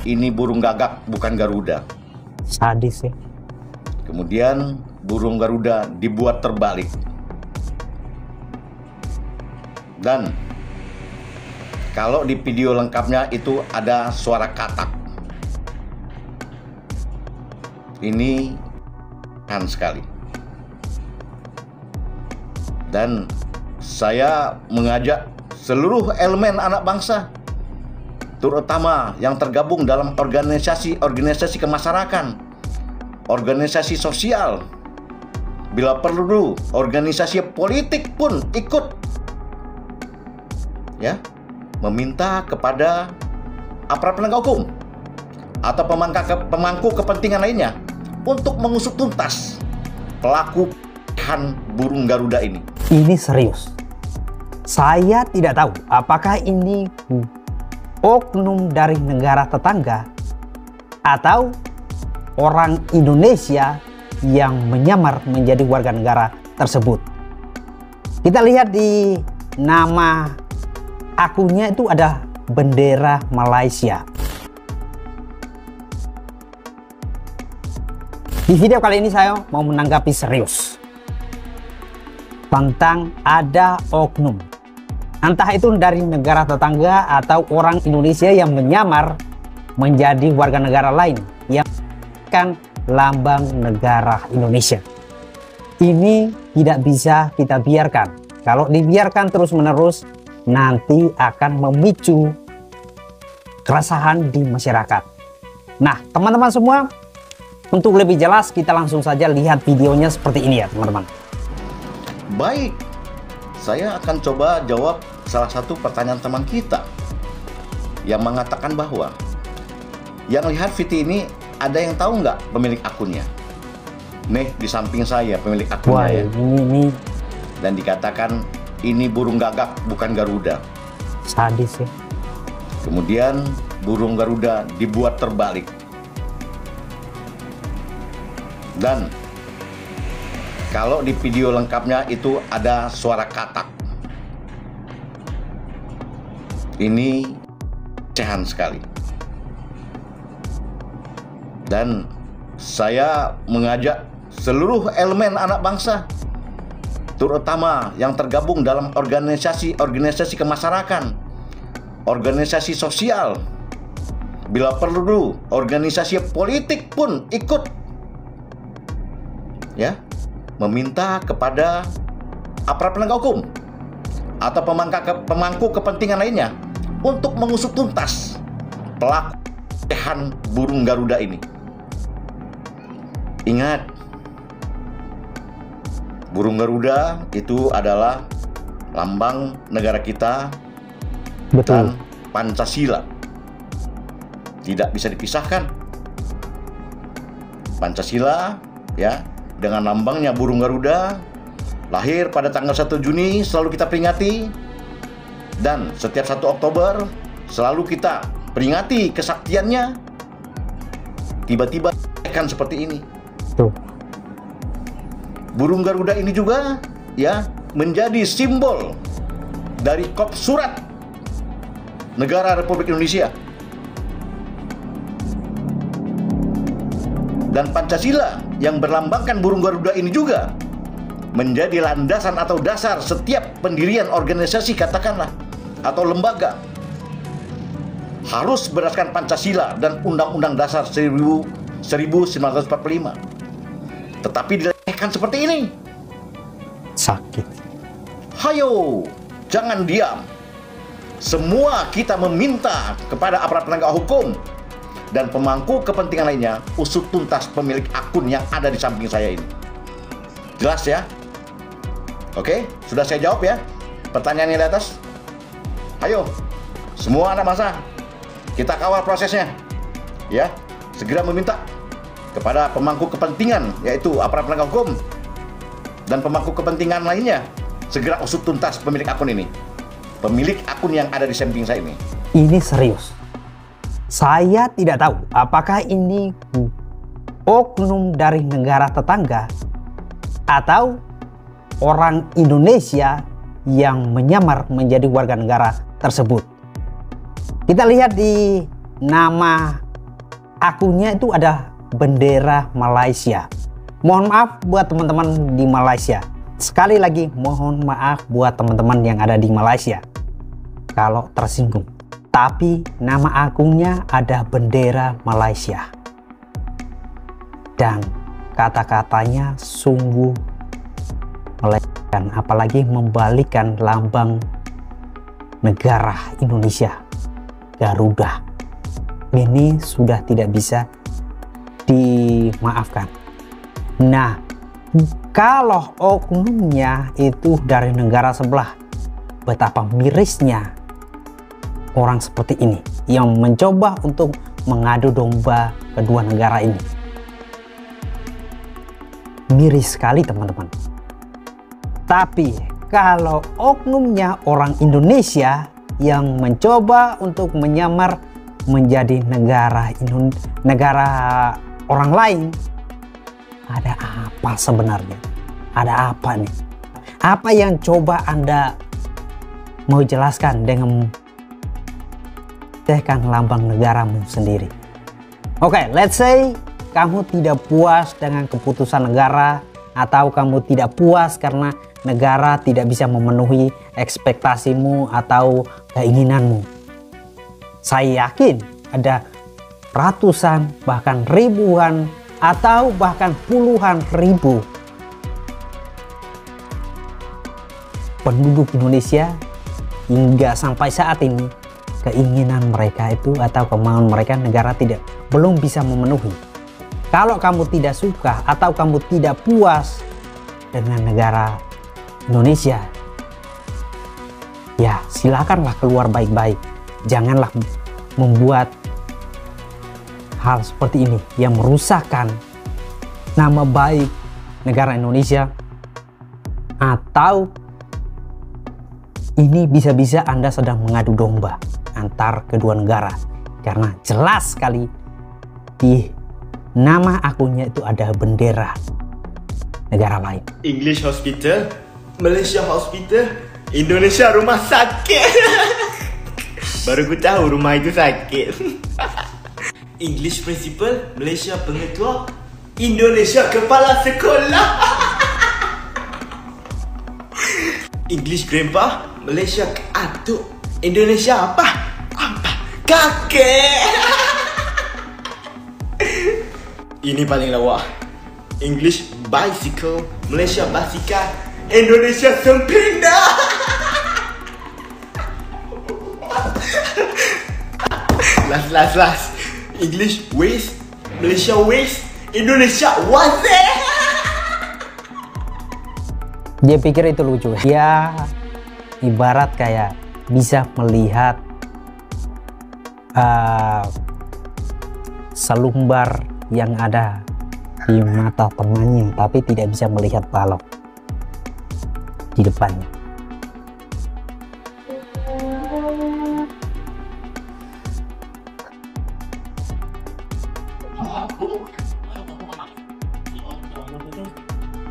ini burung gagak bukan Garuda. Sadis ya. Kemudian burung Garuda dibuat terbalik. Dan kalau di video lengkapnya itu ada suara katak. Ini kan sekali. Dan saya mengajak seluruh elemen anak bangsa, terutama yang tergabung dalam organisasi kemasyarakatan, organisasi sosial, bila perlu organisasi politik pun ikut, ya, meminta kepada aparat penegak hukum atau pemangku kepentingan lainnya untuk mengusut tuntas pelaku burung Garuda ini. Ini serius. Saya tidak tahu apakah ini oknum dari negara tetangga atau orang Indonesia yang menyamar menjadi warga negara tersebut. Kita lihat di nama akunnya itu ada bendera Malaysia. Di video kali ini saya mau menanggapi serius tentang ada oknum, entah itu dari negara tetangga atau orang Indonesia yang menyamar menjadi warga negara lain yang kan lambang negara Indonesia. Ini tidak bisa kita biarkan. Kalau dibiarkan terus-menerus, nanti akan memicu keresahan di masyarakat. Nah, teman-teman semua, untuk lebih jelas kita langsung saja lihat videonya seperti ini ya, teman-teman. Baik, saya akan coba jawab salah satu pertanyaan teman kita yang mengatakan bahwa yang lihat video ini ada yang tahu nggak pemilik akunnya? Nih di samping saya pemilik akunnya. Wah, ya. Ini Dan dikatakan ini burung gagak bukan Garuda. Sadis ya. Kemudian burung Garuda dibuat terbalik. Dan kalau di video lengkapnya itu ada suara katak. Ini cehan sekali. Dan saya mengajak seluruh elemen anak bangsa, terutama yang tergabung dalam organisasi kemasyarakatan, organisasi sosial, bila perlu organisasi politik pun ikut, ya, meminta kepada aparat penegak hukum atau pemangku kepentingan lainnya untuk mengusut tuntas pelaku burung Garuda ini. Ingat, burung Garuda itu adalah lambang negara kita. Betul. Dan Pancasila tidak bisa dipisahkan. Pancasila, ya, dengan lambangnya burung Garuda, lahir pada tanggal 1 Juni selalu kita peringati, dan setiap 1 Oktober selalu kita peringati kesaktiannya. Tiba-tiba kan seperti ini. Tuh. Burung Garuda ini juga, ya, menjadi simbol dari kop surat negara Republik Indonesia. Dan Pancasila yang berlambangkan burung Garuda ini juga menjadi landasan atau dasar setiap pendirian organisasi, katakanlah, atau lembaga. Harus berdasarkan Pancasila dan Undang-Undang Dasar 1945. Tetapi dilecehkan seperti ini. Sakit. Hayo, jangan diam. Semua kita meminta kepada aparat penegak hukum dan pemangku kepentingan lainnya usut tuntas pemilik akun yang ada di samping saya ini. Jelas ya? Oke, sudah saya jawab ya pertanyaannya di atas. Ayo, semua anak bangsa, kita kawal prosesnya. Ya, segera meminta kepada pemangku kepentingan, yaitu aparat penegak hukum dan pemangku kepentingan lainnya, segera usut tuntas pemilik akun ini. Pemilik akun yang ada di samping saya ini. Ini serius. Saya tidak tahu apakah ini oknum dari negara tetangga atau orang Indonesia yang menyamar menjadi warga negara tersebut. Kita lihat di nama akunnya itu ada bendera Malaysia. Mohon maaf buat teman-teman di Malaysia. Sekali lagi mohon maaf buat teman-teman yang ada di Malaysia kalau tersinggung. Tapi nama akunnya ada bendera Malaysia. Dan kata-katanya sungguh melegakan, apalagi membalikkan lambang negara Indonesia, Garuda. Ini sudah tidak bisa dimaafkan. Nah, kalau oknumnya itu dari negara sebelah, betapa mirisnya orang seperti ini yang mencoba untuk mengadu domba kedua negara ini. Miris sekali teman-teman. Tapi kalau oknumnya orang Indonesia yang mencoba untuk menyamar menjadi negara orang lain, ada apa sebenarnya? Ada apa nih? Apa yang coba Anda mau jelaskan dengan tekan lambang negaramu sendiri? Oke, let's say kamu tidak puas dengan keputusan negara, atau kamu tidak puas karena negara tidak bisa memenuhi ekspektasimu atau keinginanmu. Saya yakin ada ratusan, bahkan ribuan, atau bahkan puluhan ribu penduduk Indonesia hingga sampai saat ini keinginan mereka itu atau kemauan mereka negara belum bisa memenuhi. Kalau kamu tidak suka atau kamu tidak puas dengan negara Indonesia, ya silakanlah keluar baik-baik. Janganlah membuat hal seperti ini yang merusakkan nama baik negara Indonesia, atau ini bisa-bisa Anda sedang mengadu domba antar kedua negara, karena jelas sekali di nama akunnya itu ada bendera negara lain. English hospital, Malaysia hospital, Indonesia rumah sakit. Baru ku tahu rumah itu sakit. English principal, Malaysia pengetua, Indonesia kepala sekolah. English grandpa, Malaysia atuk, Indonesia apa? Kakek. Ini paling lawa. English bicycle, Malaysia basikal, Indonesia sempenda. Last. English waist, Malaysia waist, Indonesia waze. Dia pikir itu lucu. Dia ibarat kayak bisa melihat selumbar yang ada di mata temannya, tapi tidak bisa melihat balok di depannya.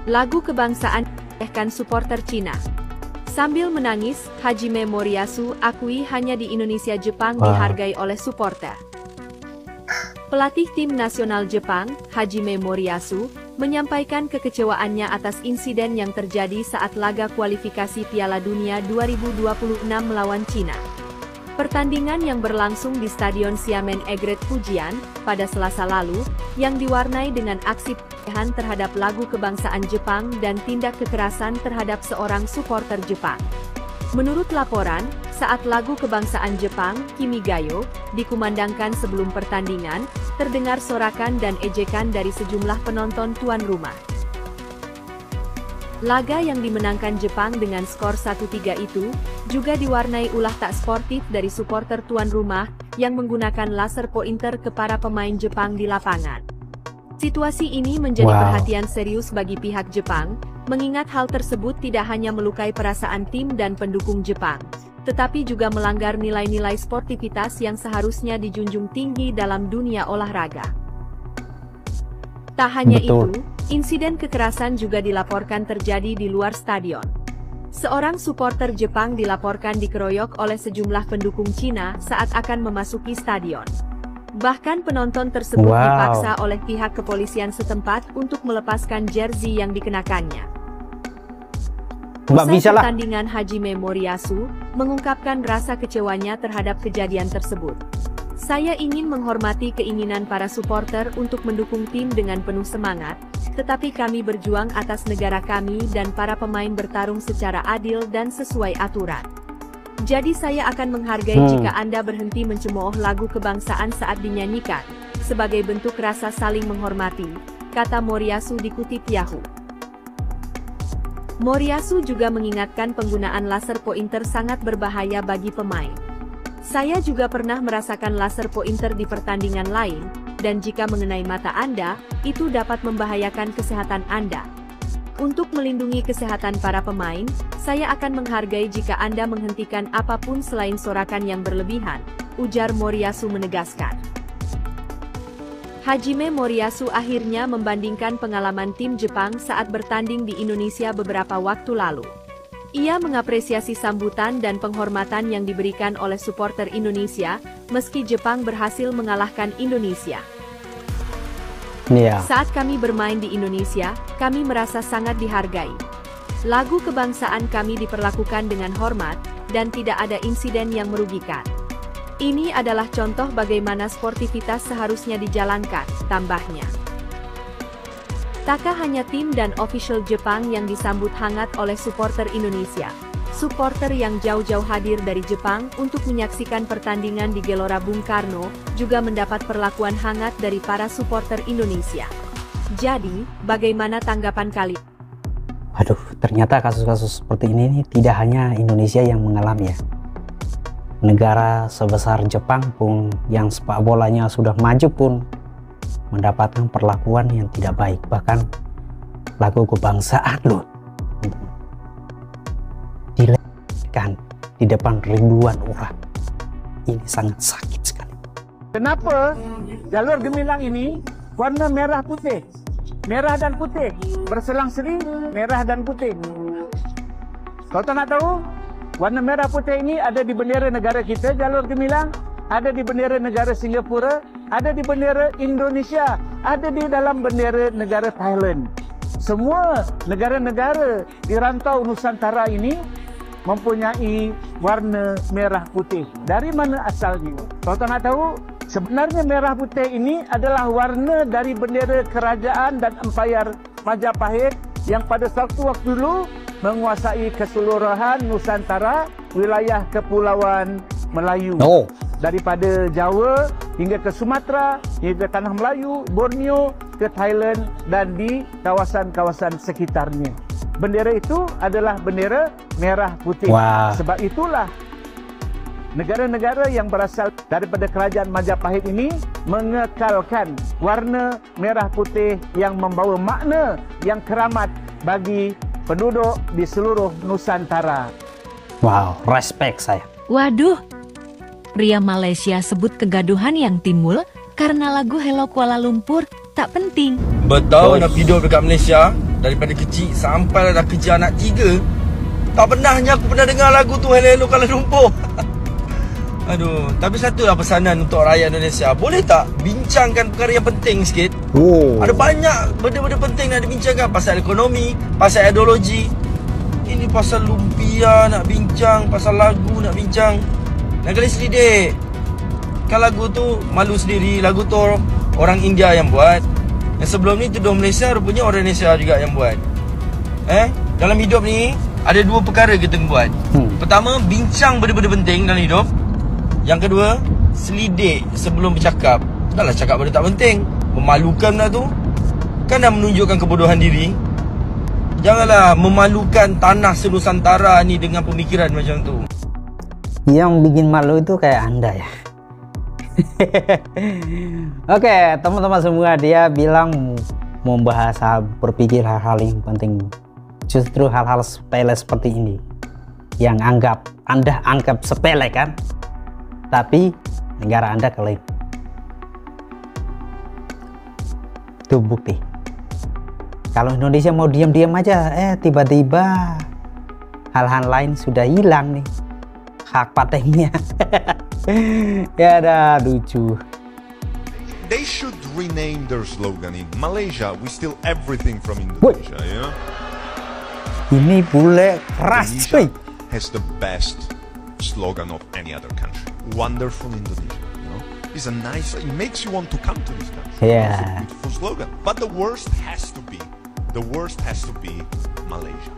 Lagu kebangsaan olehkan supporter Cina. Sambil menangis, Hajime Moriyasu akui hanya di Indonesia Jepang dihargai oleh supporter. Pelatih tim nasional Jepang, Hajime Moriyasu, menyampaikan kekecewaannya atas insiden yang terjadi saat laga kualifikasi Piala Dunia 2026 melawan Cina. Pertandingan yang berlangsung di Stadion Xiamen Egret Fujian pada Selasa lalu, yang diwarnai dengan aksi pelecehan terhadap lagu kebangsaan Jepang dan tindak kekerasan terhadap seorang supporter Jepang. Menurut laporan, saat lagu kebangsaan Jepang, Kimigayo, dikumandangkan sebelum pertandingan, terdengar sorakan dan ejekan dari sejumlah penonton tuan rumah. Laga yang dimenangkan Jepang dengan skor 1-3 itu, juga diwarnai ulah tak sportif dari supporter tuan rumah, yang menggunakan laser pointer ke para pemain Jepang di lapangan. Situasi ini menjadi perhatian serius bagi pihak Jepang, mengingat hal tersebut tidak hanya melukai perasaan tim dan pendukung Jepang, tetapi juga melanggar nilai-nilai sportivitas yang seharusnya dijunjung tinggi dalam dunia olahraga. Tak hanya itu, insiden kekerasan juga dilaporkan terjadi di luar stadion. Seorang supporter Jepang dilaporkan dikeroyok oleh sejumlah pendukung Cina saat akan memasuki stadion. Bahkan penonton tersebut Wow. dipaksa oleh pihak kepolisian setempat untuk melepaskan jersey yang dikenakannya. Nggak Usai bisa lah. pertandingan, Hajime Moriyasu mengungkapkan rasa kecewanya terhadap kejadian tersebut. Saya ingin menghormati keinginan para supporter untuk mendukung tim dengan penuh semangat, tetapi kami berjuang atas negara kami dan para pemain bertarung secara adil dan sesuai aturan. Jadi saya akan menghargai jika Anda berhenti mencemooh lagu kebangsaan saat dinyanyikan, sebagai bentuk rasa saling menghormati, kata Moriyasu dikutip Yahoo. Moriyasu juga mengingatkan penggunaan laser pointer sangat berbahaya bagi pemain. Saya juga pernah merasakan laser pointer di pertandingan lain, dan jika mengenai mata Anda, itu dapat membahayakan kesehatan Anda. Untuk melindungi kesehatan para pemain, saya akan menghargai jika Anda menghentikan apapun selain sorakan yang berlebihan, ujar Moriyasu menegaskan. Hajime Moriyasu akhirnya membandingkan pengalaman tim Jepang saat bertanding di Indonesia beberapa waktu lalu. Ia mengapresiasi sambutan dan penghormatan yang diberikan oleh supporter Indonesia, meski Jepang berhasil mengalahkan Indonesia. Iya. Saat kami bermain di Indonesia, kami merasa sangat dihargai. Lagu kebangsaan kami diperlakukan dengan hormat, dan tidak ada insiden yang merugikan. Ini adalah contoh bagaimana sportivitas seharusnya dijalankan, tambahnya. Tak hanya tim dan official Jepang yang disambut hangat oleh supporter Indonesia. Supporter yang jauh-jauh hadir dari Jepang untuk menyaksikan pertandingan di Gelora Bung Karno juga mendapat perlakuan hangat dari para supporter Indonesia. Jadi, bagaimana tanggapan kalian? Aduh, ternyata kasus-kasus seperti ini tidak hanya Indonesia yang mengalami ya. Negara sebesar Jepang pun yang sepak bolanya sudah maju pun mendapatkan perlakuan yang tidak baik. Bahkan lagu kebangsaan loh diledakan di depan ribuan orang. Ini sangat sakit sekali. Kenapa jalur gemilang ini warna merah putih? Merah dan putih berselang-seri, merah dan putih. Kalau tak nak tahu, warna merah putih ini ada di bendera negara kita, jalur gemilang, ada di bendera negara Singapura, ada di bendera Indonesia, ada di dalam bendera negara Thailand. Semua negara-negara di rantau Nusantara ini mempunyai warna merah putih. Dari mana asalnya? Kalau tak nak tahu, sebenarnya merah putih ini adalah warna dari bendera kerajaan dan empayar Majapahit yang pada satu waktu dulu menguasai keseluruhan Nusantara, wilayah kepulauan Melayu. Oh. Daripada Jawa hingga ke Sumatera, hingga ke Tanah Melayu, Borneo, ke Thailand dan di kawasan-kawasan sekitarnya. Bendera itu adalah bendera merah putih. Wah. Sebab itulah negara-negara yang berasal daripada kerajaan Majapahit ini mengekalkan warna merah putih yang membawa makna yang keramat bagi penduduk di seluruh Nusantara. Wow, respect saya. Waduh, pria Malaysia sebut kegaduhan yang timbul karena lagu Hello Kuala Lumpur tak penting. Bertahun nak hidup dekat Malaysia, daripada kecil sampai dah kerja anak 3. Tak pernahnya aku pernah dengar lagu tu Hello Hello Kuala Lumpur. Aduh, tapi satulah pesanan untuk rakyat Indonesia. Boleh tak bincangkan perkara yang penting sikit? Oh. Ada banyak benda-benda penting nak dibincangkan. Pasal ekonomi, pasal ideologi. Ini pasal lumpia nak bincang, pasal lagu nak bincang. Dan kali selidik. Kan lagu tu malu sendiri. Lagu tu orang India yang buat. Yang sebelum ni tuduh Malaysia, rupanya orang Indonesia juga yang buat. Dalam hidup ni ada dua perkara kita buat. Pertama, bincang benda-benda penting dalam hidup. Yang kedua, selidik sebelum bercakap. Taklah cakap benda tak penting, memalukan dah tu. Kan dah menunjukkan kebodohan diri. Janganlah memalukan tanah senusantara ni dengan pemikiran macam tu. Yang bikin malu itu kayak Anda ya. Oke, teman-teman semua, dia bilang membahas berpikir hal-hal yang penting. Justru hal-hal sepele seperti ini yang Anda anggap sepele kan? Tapi negara Anda klaim. Itu bukti. Kalau Indonesia mau diam-diam aja, tiba-tiba hal-hal lain sudah hilang nih hak patentnya. Ya ada lucu. they should rename their slogan in Malaysia. We steal everything from Indonesia. You know? Ini bule keras cuy. Indonesia has the best slogan of any other country. Wonderful Indonesia. You know, it's a nice. It makes you want to come to this country. Yeah. It's a beautiful slogan. But the worst has to be Malaysia.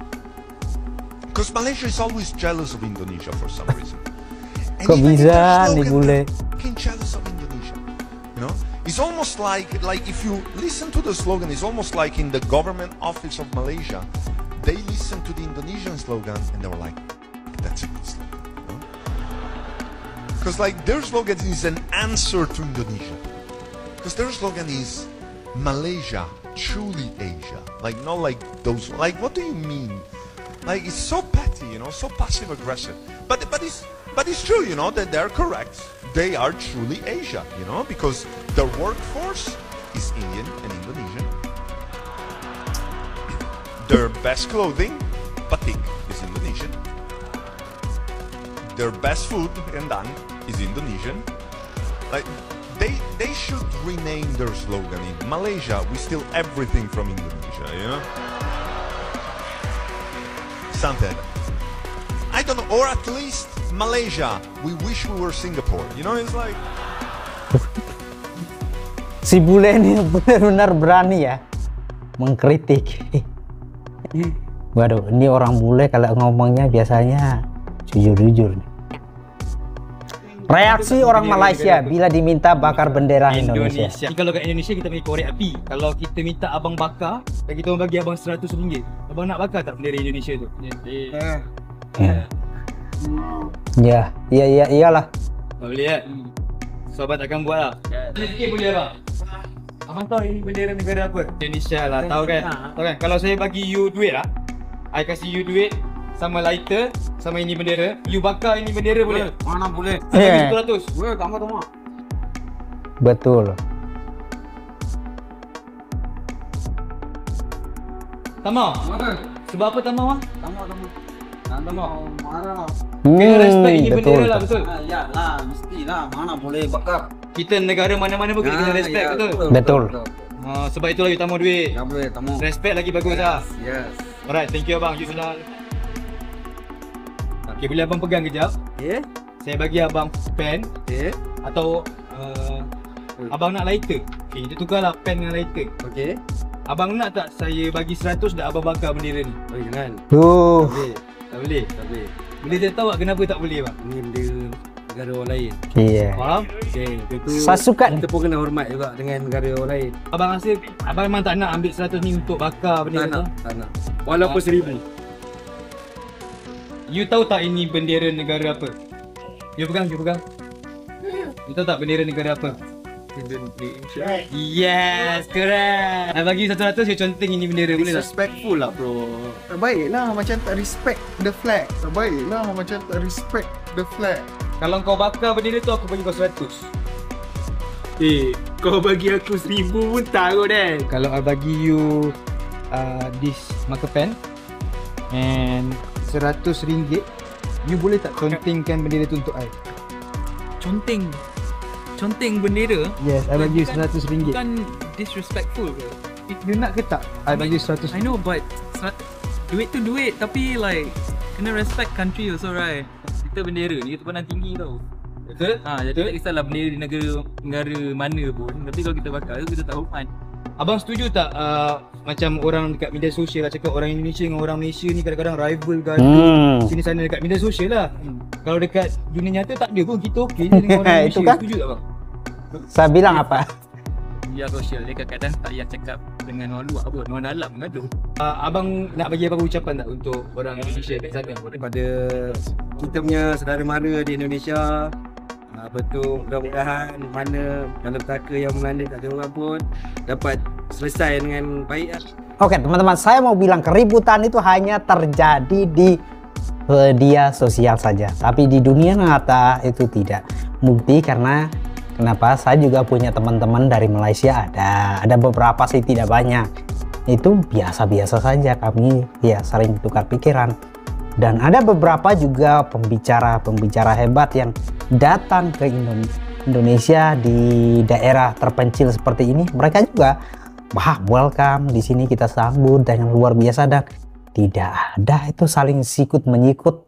Because Malaysia is always jealous of Indonesia for some reason. And Kok even in bisa their nih slogan, bule? they're fucking jealous of Indonesia. You know, it's almost like if you listen to the slogan, it's almost like in the government office of Malaysia, they listen to the Indonesian slogan and they were like, "That's a good slogan." You know? Because like their slogan is an answer to Indonesia. Because their slogan is Malaysia, truly Asia. Like not like those. Like what do you mean? Like it's so petty, you know, so passive aggressive. But it's true, you know, that they're correct. They are truly Asia, you know, because their workforce is Indian and Indonesian. Their best clothing, batik, is Indonesian. Their best food, rendang, is Indonesian. Like they should rename their slogan in Malaysia. We steal everything from Indonesia, you know. Something. I don't know, or at least Malaysia. We wish we were Singapore. You know, it's like. Si bule ini benar-benar berani ya mengkritik. Waduh, ini orang bule kalau ngomongnya biasanya jujur-jujur. Reaksi orang Malaysia bila diminta bakar bendera Indonesia. Kalau kat Indonesia kita bagi korek api. Kalau kita minta abang bakar, kita orang bagi abang RM100. Abang nak bakar tak bendera Indonesia tu? Ya, iyalah. Boleh kan? So abang takkan buat lah. Sikit boleh abang. Abang tahu ini bendera negara apa? Indonesia lah, tahu kan? Tahu kan? Kalau saya bagi you duit lah, I kasih you duit sama lighter, sama ini bendera, you bakar ini bendera boleh? Mana boleh? Saya bagi RM100. Boleh, tambah. Betul. Tamau? Sebab apa Tamau ah? Tambah. Marah. Kena respect ini betul. bendera lah, betul? Ya lah, mestilah. Mana boleh bakar? Kita negara mana-mana pun kita kena respect, betul? Betul. Sebab itulah you tamu duit. Ya boleh, tamu. Respect lagi bagus lah. Yes. Alright, thank you abang. You sudah. Okay, boleh abang pegang kejap? Okay. Saya bagi abang pen Okay. atau abang nak lighter. Okay, kita tukarlah pen dengan lighter. Okay. Abang nak tak saya bagi 100 dah abang bakar bendera ni? Oh, jangan. Boleh. Tak boleh? Tak boleh. Boleh dia tahu tak kenapa tak boleh bang? Ni bendera negara orang lain. Iya. Faham? Okay. Itu Saya suka kita pun kena hormat juga dengan negara orang lain. Abang rasa abang memang tak nak ambil 100 ni untuk bakar bendera tu? Tak nak. Walaupun 1000. You tahu tak ini bendera negara apa? You pegang. You tahu tak bendera negara apa? Indonesia. Yes, correct. I bagi 100, you conteng ini bendera, boleh tak? Disrespectful lah bro. Terbaiklah macam tak respect the flag. Terbaiklah macam tak respect the flag. Kalau kau bakar bendera tu, aku bagi kau 100. Kau bagi aku 1000 pun taruh deh. Kalau I bagi you this marker pen and RM100, you boleh tak contengkan bendera tu untuk I? Conteng bendera. Yes, I bagi you RM100. Bukan disrespectful ke? You nak ke tak? I bagi you RM100. I know, but duit tu duit, tapi like kena respect country also, right? Kita bendera ni kita pandang tinggi tau. Betul? Jadi tak kisahlah bendera di negara mana pun, tapi kalau kita bakar tu kita tak hormat. Abang setuju tak macam orang dekat media sosial lah cakap orang Indonesia dengan orang Malaysia ni kadang-kadang rival gaduh sini sana dekat media sosial lah. Kalau dekat dunia nyata tak ada pun, kita okey je dengan orang Malaysia. Kan? Setuju tak bang? Saya bilang apa? Media sosial dia kadang-kadang tak payah cakap dengan orang luar pun, orang dalam gaduh. Abang nak bagi apa ucapan tak untuk orang Indonesia kat sana? Kepada kita punya saudara mara di Indonesia, betul, mudah-mudahan mana malapetaka yang melanda tak ada orang pun dapat selesai dengan baik lah. Oke teman-teman, saya mau bilang keributan itu hanya terjadi di media sosial saja, tapi di dunia nyata itu tidak. Bukti karena kenapa? Saya juga punya teman-teman dari Malaysia, ada beberapa sih, tidak banyak. Itu biasa-biasa saja, kami ya saling tukar pikiran. Dan ada beberapa juga pembicara hebat yang datang ke Indonesia, Indonesia di daerah terpencil seperti ini, mereka juga welcome, di sini kita sambut dengan luar biasa, dan tidak ada itu saling sikut menyikut